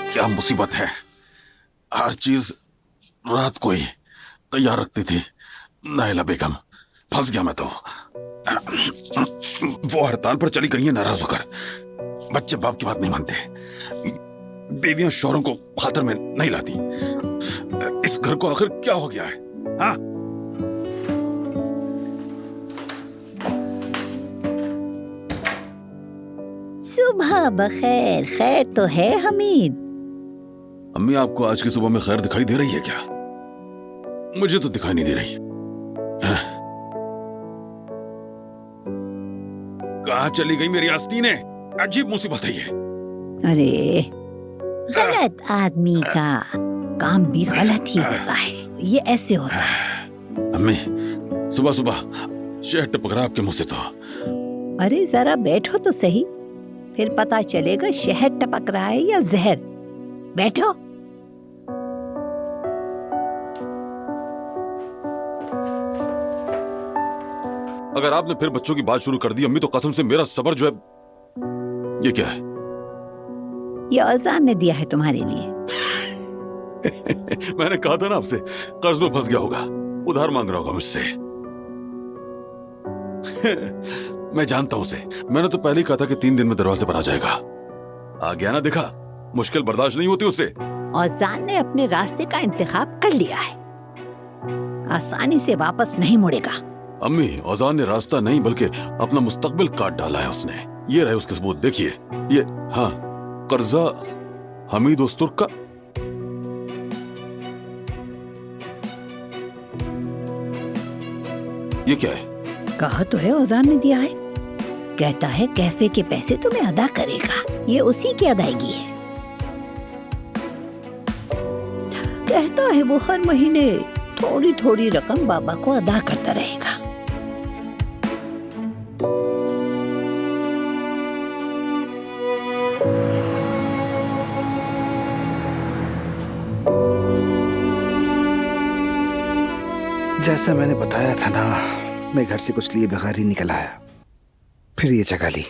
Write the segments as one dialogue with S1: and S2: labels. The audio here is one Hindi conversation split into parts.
S1: क्या मुसीबत है। हर चीज रात को ही तैयार रखती थी नाइला बेगम। फंस गया मैं तो। वो हड़ताल पर चली गई है नाराज होकर। बच्चे बाप की बात नहीं मानते, बीवियां शौहरों को खातर में नहीं लाती। इस घर को आखिर क्या हो गया है? हाँ,
S2: सुबह बखैर। खैर तो है हमीद?
S1: अम्मी आपको आज की सुबह में खैर दिखाई दे रही है क्या? मुझे तो दिखाई नहीं दे रही। कहाँ चली गई मेरी आस्तीनें? अजीब मुसीबत है ये।
S2: अरे गलत आदमी का काम भी गलत ही होता है, ये ऐसे होता है।
S1: अम्मी सुबह सुबह शहद टपक रहा आपके मुंह से तो।
S2: अरे जरा बैठो तो सही, फिर पता चलेगा शहद टपक रहा है या जहर। बैठो।
S1: अगर आपने फिर बच्चों की बात शुरू कर दी अम्मी, तो कसम से मेरा सबर जो है। ये क्या है?
S2: ये औजान ने दिया है तुम्हारे लिए।
S1: मैंने कहा था ना आपसे, कर्ज में फंस गया होगा, उधार मांग रहा होगा मुझसे। मैं जानता हूं उसे। मैंने तो पहले ही कहा था कि 3 दिन में दरवाजे पर आ जाएगा। आ गया ना, देखा? मुश्किल बर्दाश्त नहीं होती उससे।
S2: औजान ने अपने रास्ते का इंतखाब कर लिया है, आसानी से वापस नहीं मुड़ेगा।
S1: अम्मी, औजान ने रास्ता नहीं बल्कि अपना मुस्तकबिल काट डाला है उसने। ये रहे उसके सबूत, देखिए ये। हाँ, कर्जा हमीद उस्तुर्क का। ये क्या है?
S2: कहा तो है औजान ने दिया है। कहता है कैफे के पैसे तुम्हें अदा करेगा, ये उसी की अदायगी है। कहता है वो हर महीने थोड़ी थोड़ी रकम बाबा को अदा करता रहेगा।
S3: जैसा मैंने बताया था ना, मैं घर से कुछ लिए बगैर ही निकल आया, फिर ये जगह ली।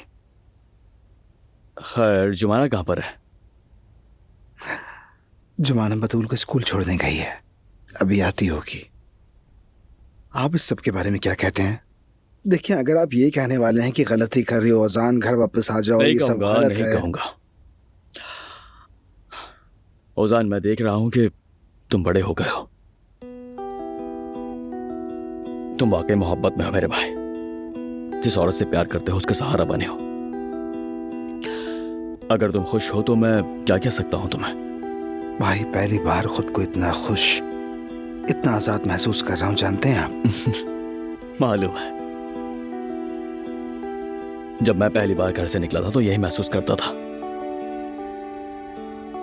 S4: खैर, जुमाना कहाँ पर है?
S3: जुमाना बतूल को स्कूल छोड़ने गई है, अभी आती होगी। आप इस सब के बारे में क्या कहते हैं? देखिए, अगर आप ये कहने वाले हैं कि गलती कर रही हो औजान, घर वापस आ जाओ, ये सब गलत है।
S4: नहीं कहूंगा। औजान, मैं देख रहा हूं कि तुम बड़े हो गए हो। तुम वाकई मोहब्बत में हो मेरे भाई। जिस औरत से प्यार करते हो उसका सहारा बने हो। अगर तुम खुश हो तो मैं क्या कह सकता हूं तुम्हें।
S3: भाई, पहली बार खुद को इतना खुश, इतना आजाद महसूस कर रहा हूं, जानते हैं आप?
S4: मालूम है। जब मैं पहली बार घर से निकला था तो यही महसूस करता था।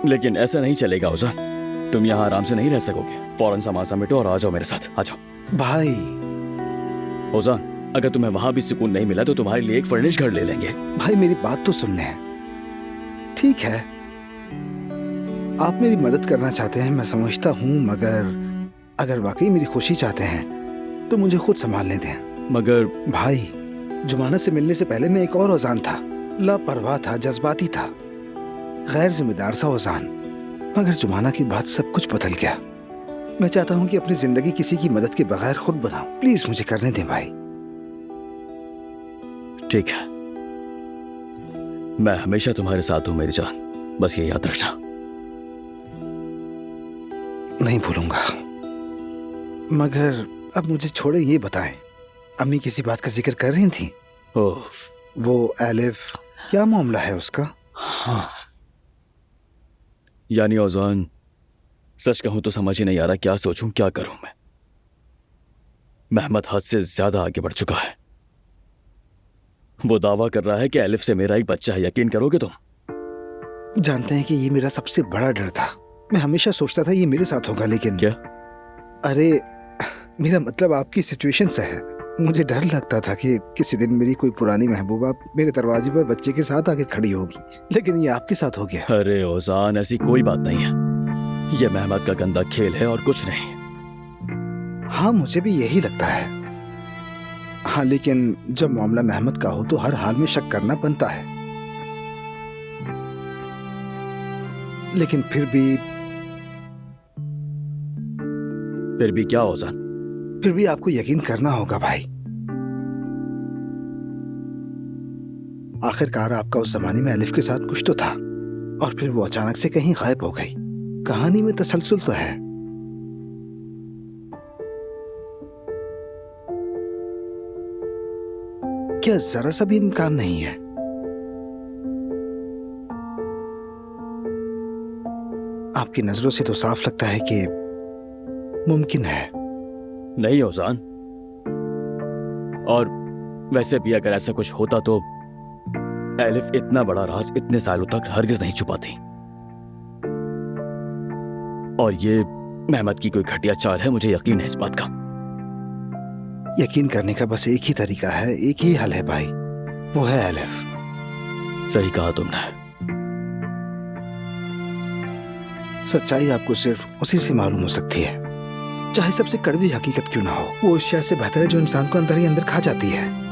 S4: लेकिन ऐसा नहीं चलेगा औजान, तुम यहाँ आराम से नहीं रह सकोगे। फौरन सामान समेटो और आ जाओ मेरे साथ, आ जाओ।
S3: भाई
S4: औजान, अगर तुम्हें वहां भी सुकून नहीं मिला तो तुम्हारे लिए एक फर्निश घर ले लेंगे।
S3: भाई, मेरी बात तो सुन लें। ठीक है, आप मेरी मदद करना चाहते हैं, मैं समझता हूँ, मगर अगर वाकई मेरी खुशी चाहते हैं तो मुझे खुद संभालने दें।
S4: मगर
S3: भाई, जुमाना से मिलने से पहले मैं एक और औजान था, लापरवाह था, जज्बाती था, गैर जिम्मेदार सा औजान। मगर जुमाना की बात सब कुछ बदल गया। मैं चाहता हूँ कि अपनी जिंदगी किसी की मदद के बगैर खुद बनाऊं। प्लीज मुझे करने दें भाई।
S4: ठीक है, मैं हमेशा तुम्हारे साथ हूं मेरी जान, बस ये याद रखना।
S3: नहीं भूलूंगा। मगर अब मुझे छोड़े, ये बताएं, अम्मी किसी बात का जिक्र कर रही थी?
S4: ओह,
S3: वो एलिफ, क्या मामला है उसका?
S4: हाँ। यानी औजान, सच कहूं तो समझ ही नहीं आ रहा क्या सोचूं, क्या करूं मैं। मेहमद हद से ज्यादा आगे बढ़ चुका है। वो दावा कर रहा है कि एलिफ से मेरा एक बच्चा है। यकीन करोगे तुम?
S3: जानते हैं कि ये मेरा सबसे बड़ा डर था। मैं हमेशा सोचता था ये मेरे साथ होगा, लेकिन
S4: क्या?
S3: अरे, मेरा मतलब आपकी सिचुएशन से है। मुझे डर लगता था कि किसी दिन मेरी कोई पुरानी महबूबा मेरे दरवाजे पर बच्चे के साथ आके खड़ी होगी, लेकिन ये आपके साथ हो गया।
S4: अरे औजान, ऐसी कोई बात नहीं है। ये मेहमद का गंदा खेल है और कुछ नहीं।
S3: हाँ, मुझे भी यही लगता है। हाँ, लेकिन जब मामला मेहमद का हो तो हर हाल में शक करना बनता है। लेकिन फिर भी
S4: क्या ओजान?
S3: फिर भी आपको यकीन करना होगा भाई। आखिरकार आपका उस जमाने में अलिफ के साथ कुछ तो था, और फिर वो अचानक से कहीं गायब हो गई। कहानी में तसलसल तो है। क्या जरा सा भी इम्कान नहीं है? आपकी नजरों से तो साफ लगता है कि मुमकिन है।
S4: नहीं ओजान, और वैसे भी अगर ऐसा कुछ होता तो एलिफ इतना बड़ा राज इतने सालों तक हरगिज नहीं छुपाती। और ये मेहमत की कोई घटिया चाल है, मुझे यकीन है इस बात का।
S3: यकीन करने का बस एक ही तरीका है, एक ही हल है भाई, वो है एलिफ।
S4: सही कहा तुमने।
S3: सच्चाई आपको सिर्फ उसी से मालूम हो सकती है, चाहे सबसे कड़वी हकीकत क्यों ना हो। वो उस शय से बेहतर है जो इंसान को अंदर ही अंदर खा जाती है।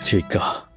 S4: ठीक कहा।